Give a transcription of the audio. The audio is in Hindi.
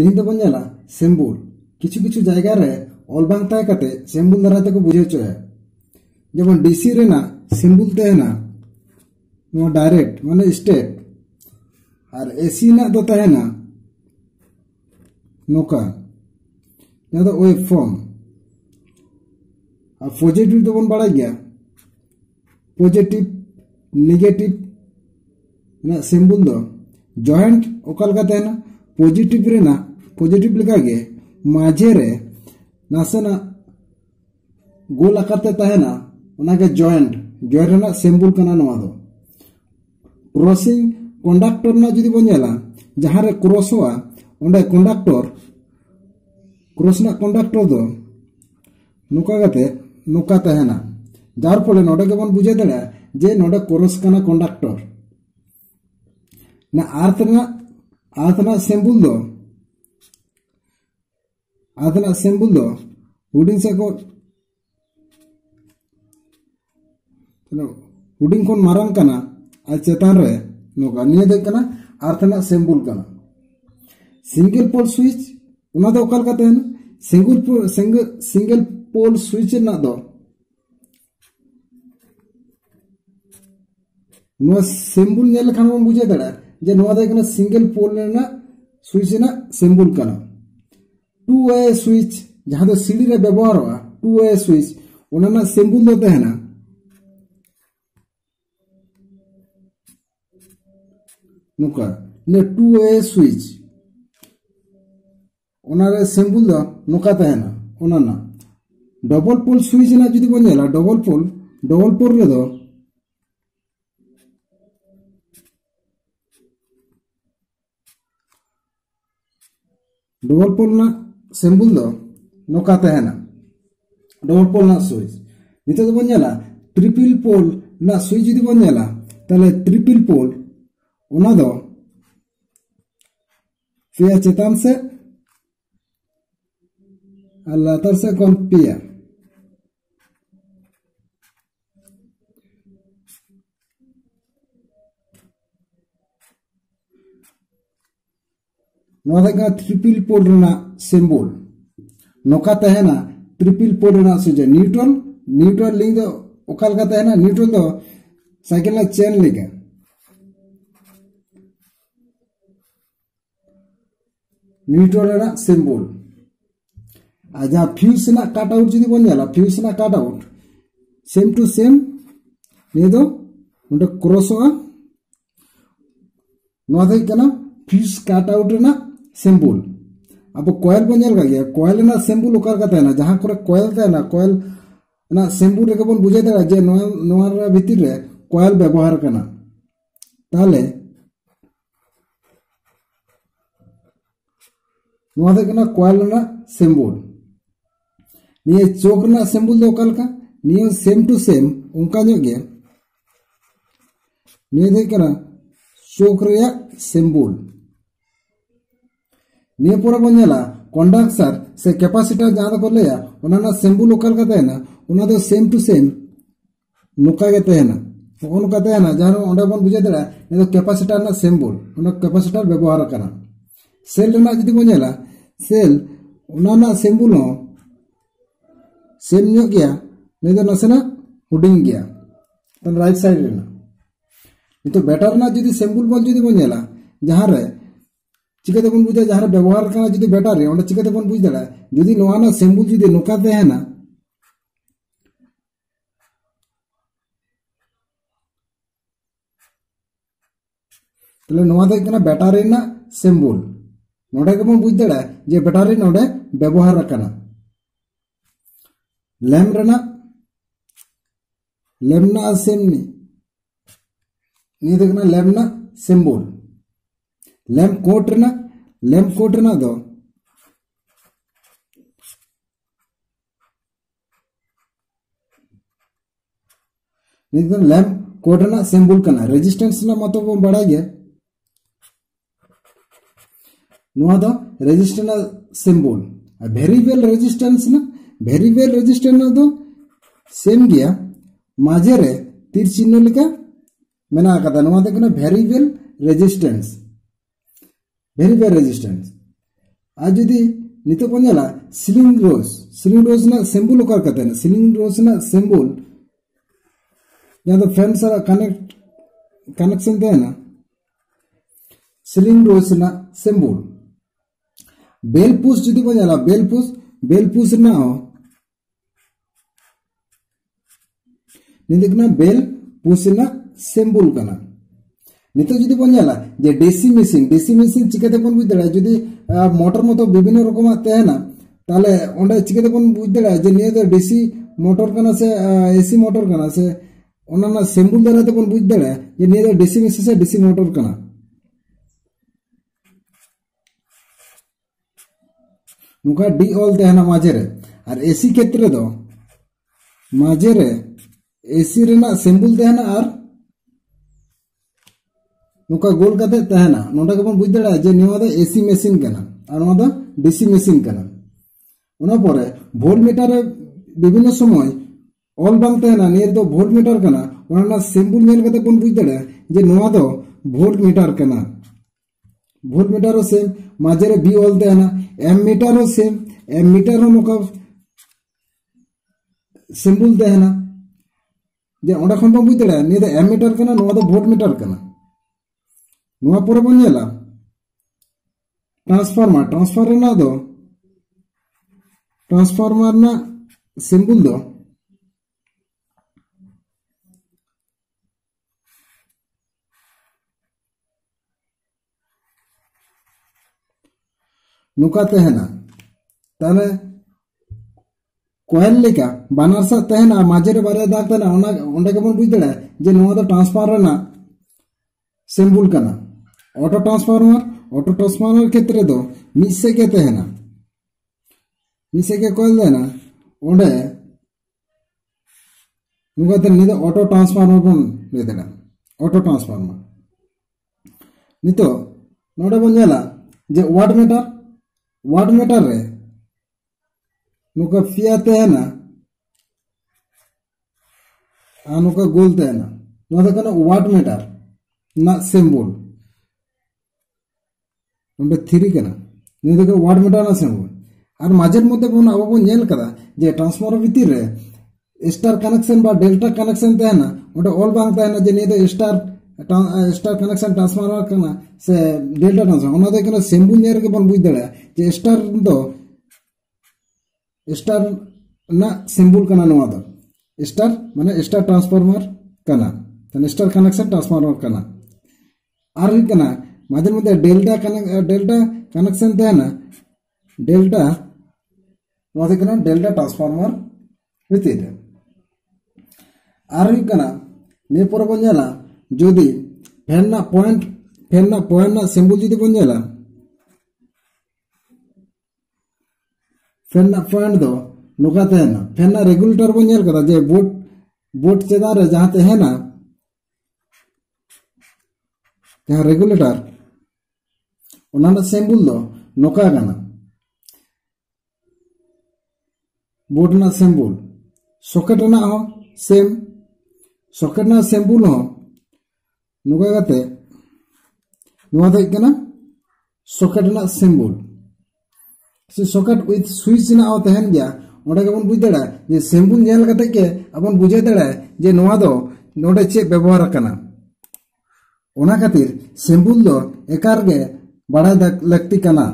तेहन तो बनेला सिंबल किछु किछु जायगा रे ऑल बांग ताय कते सिंबल द्वारा ते को बुझे चोया जेमन डीसी रेना सिंबल तेना नो डायरेक्ट माने स्टेट और एसी ना दो तहना नोका ना तो वेव फॉर्म और पॉजिटिव तो बन बड़ा गया पॉजिटिव नेगेटिव ना सिंबल दो जॉइंट ओकल का तहना पॉजिटिव रेना पॉजिटिव लगा के माझे रे नासना गोल आकार ते तहना उना के जॉइंट रेना सिंबल कना नवा दो क्रॉसिंग कंडक्टर ना जुदी बनेला जहां रे क्रॉस हुआ ओंडे कंडक्टर क्रॉस ना कंडक्टर दो नुका गते नुका तहना जार फले नोडे के बन बुझे दड़ा जे नोडे क्रॉस कना कंडक्टर ना अर्थ ना सिंबल दो हुडिंग से को हुडिंग कोन मारंग कना आ चेतान रे नोका निये दे कना अर्थ ना सिंबल कना सिंगल पोल स्विच उना दो ओकल का तहना सिंगल पोल स्विच ना दो नो सिंबल नेल खान बन बुझे दड़ा जे नोआ दे कना सिंगल पोल ना स्विच ना सिंबल कना टू वे स्विच जहां दो सीढ़ी रे व्यवहार हुआ टू वे स्विच उना ना सिंबल दो तहना नुका ने टू वे स्विच उना रे सिंबल दो नुका तहना उना ना डबल पोल स्विच ना जुदी बनेला डबल पोल रे दो डबल पोल ना सिंबल दो नोका तहना डबल पोल ना स्विच नितो तो बनेला ट्रिपल पोल ना स्विच जुदी बनेला ताले ट्रिपल पोल उना दो पिया चेतान से लातर से कौन पिया ट्रिपल पोल रेना सिंबल नोका तहना ट्रिपल पोल रेना सुजे न्यूट्रल लिंक दो ओकल का तहना न्यूट्रल दो साइकिल ना चेन लेके न्यूट्रल रेना सिंबल आ जहाँ फ्यूज ना कट आउट जुदी बनेला फ्यूज ना cut out same to same ने दो उंडे क्रॉस हुआ नोआ दे कना फ्यूज कट आउट रेना सिंबल अब कॉइल बनेल का गया कॉइल ना सिंबल ओकर का तहना जहां करे कॉइल तहना कॉइल ना सिंबल रे बन बुझे दड़ा जे नोआ भीतर रे कॉइल व्यवहार करना ताले नोआ दे कना कॉइल ना सिंबल निये चोक ना सिंबल दो ओकल का निये सेम टू सेम उनका जो गया निये दे कना चोक रे सिंबल निये पूरा बनेला कंडक्टर से कैपेसिटर जहां को लेया उना ना सिंबल ओकल का तहना उना दो सेम टू सेम नुका के तहना उनका तहना जहां ओंडे बन बुझे दड़ा ने दो कैपेसिटर ना सिंबल उना कैपेसिटर व्यवहार करना सेल ना जदी बनेला सेल उना ना सिंबल हो सेम न्यो गया ने दो नसेना हुडिंग गया तो राइट साइड रेना तो बैटर ना जदी सिंबल बन जदी बनेला जहां रे चिकते बन बुझा जहां व्यवहार करना जदी बेटर रे ओंडे चिकते बन बुझ दड़ा जदी नोआ ना सिंबल जदी नुका तहना तले नोआ दे कना बैटरी ना सिंबल नोडे के बन बुझ दड़ा जे बैटरी नोडे व्यवहार करना लैम्प ना सेम नहीं देखना लैम्प ना सिंबल लैम्प कोट ना दो नहीं लैम्प कोट ना सिंबल करना रेजिस्टेंस ना मतलब वो बड़ा गया नोआ दो रेजिस्टेंस सिंबल वेरिएबल रेजिस्टेंस ना दो सेम गया माझे रे तीर चिन्ह लेका मेना कदा नोआ दे कना वेरिएबल रेजिस्टेंस आज जुदी नितो बन जाला सिलिंग रोज ना सिंबल ओकर कहते हैं सिलिंग रोज ना सिंबल जहाँ तो फैन सारा कनेक्शन थे ना सिलिंग रोज ना सिंबल बेल पुश जुदी बन जाला बेल पुश ना हो निदिकना बेल पुश ना सिंबल कना नितो जुदी बन जाला जे डीसी मशीन चिकाते बन बुझ दड़ा जुदी मोटर मतो विभिन्न रकम तहना ताले ओंडे चिकाते बन बुझ दड़ा जे निये तो डीसी मोटर कना से एसी मोटर कना से ओना सिंबल द्वारा तो बन बुझ दड़ा जे निये तो डीसी मशीन से डीसी मोटर कना नुका डी ऑल तहना माजे रे और एसी क्षेत्र दो माजे रे एसी रेना सिंबल तहना और नुका गोल कते तहना नोडा के बन बुझ दड़ा जे निवा दो एसी मशीन कना और नोवा दो डीसी मशीन कना उना परे वोल्ट मीटर विभिन्न समय ऑल बांग तहना निये तो वोल्ट मीटर कना ओना सिंबल नेल कते बन बुझ दड़ा जे नोवा दो वोल्ट मीटर कना वोल्ट मीटर हो सेम माजे रे बी ऑल तहना एम मीटर हो सेम एम मीटर हो नुका सिंबल तहना जे ओंडा खन बन बुझ दड़ा निये तो एम मीटर कना नोवा दो वोल्ट मीटर कना नुआ परे बन जाला ट्रांसफार्मर ना दो ट्रांसफार्मर ना सिंबल दो नुका तहना ताले कोयल लेका बानर सा तहना माजे रे बारे दाग तहना ओंडे के बन बुझ दड़ा जे नुआ दो ट्रांसफार्मर ना सिंबल कना ऑटो ट्रांसफार्मर क्षेत्र दो मिसे के तहना मिसे के कोयल देना ओंडे नुका ते निदो ऑटो ट्रांसफार्मर बन ले देना ऑटो ट्रांसफार्मर नितो नोडे बन जाला जे वाट मीटर रे नुका फिया तहना नुका गोल तहना नुआ दो कना वाट मीटर ना सिंबल नोडे थ्री कना निदो के वाट मीटर ना सिंबल और माजेर मध्य बन अब बन नेल कदा जे ट्रांसफार्मर भीतर रे स्टार कनेक्शन बा डेल्टा कनेक्शन तहना ओडे ऑल बांग तहना जे निदो स्टार कनेक्शन ट्रांसफार्मर कना से डेल्टा ट्रांसफार्मर ओना दो कना सिंबल नेर के बन बुझ दड़ा जे स्टार ना सिंबल कना नोआ दो स्टार माने स्टार ट्रांसफार्मर कना तने स्टार कनेक्शन ट्रांसफार्मर कना और कना माध्यम मध्य डेल्टा कनेक्शन तहना डेल्टा ट्रांसफार्मर भीतर और कना ने पर बन जाला जदि फैन ना पॉइंट ना सिंबल जुदी बन जाला फैन ना पॉइंट दो नुका तहना फैन ना रेगुलेटर बन नेल कदा जे बोट चेदा रे जहां तहना जहां रेगुलेटर ओना सिंबल दो नोका कना बोर्ड ना सिंबल सॉकेट ना हो सेम सॉकेट ना सिंबल हो नुका गते नुआ दो कना सॉकेट ना सिंबल से सॉकेट विथ स्विच ना हो तहन गया ओडे के बन बुझ दड़ा जे सिंबल नेल कते के अपन बुझे दड़ा जे नुआ दो नोडे चे व्यवहार कना ओना खातिर सिंबल दो एकार गे बड़ा लगती कना।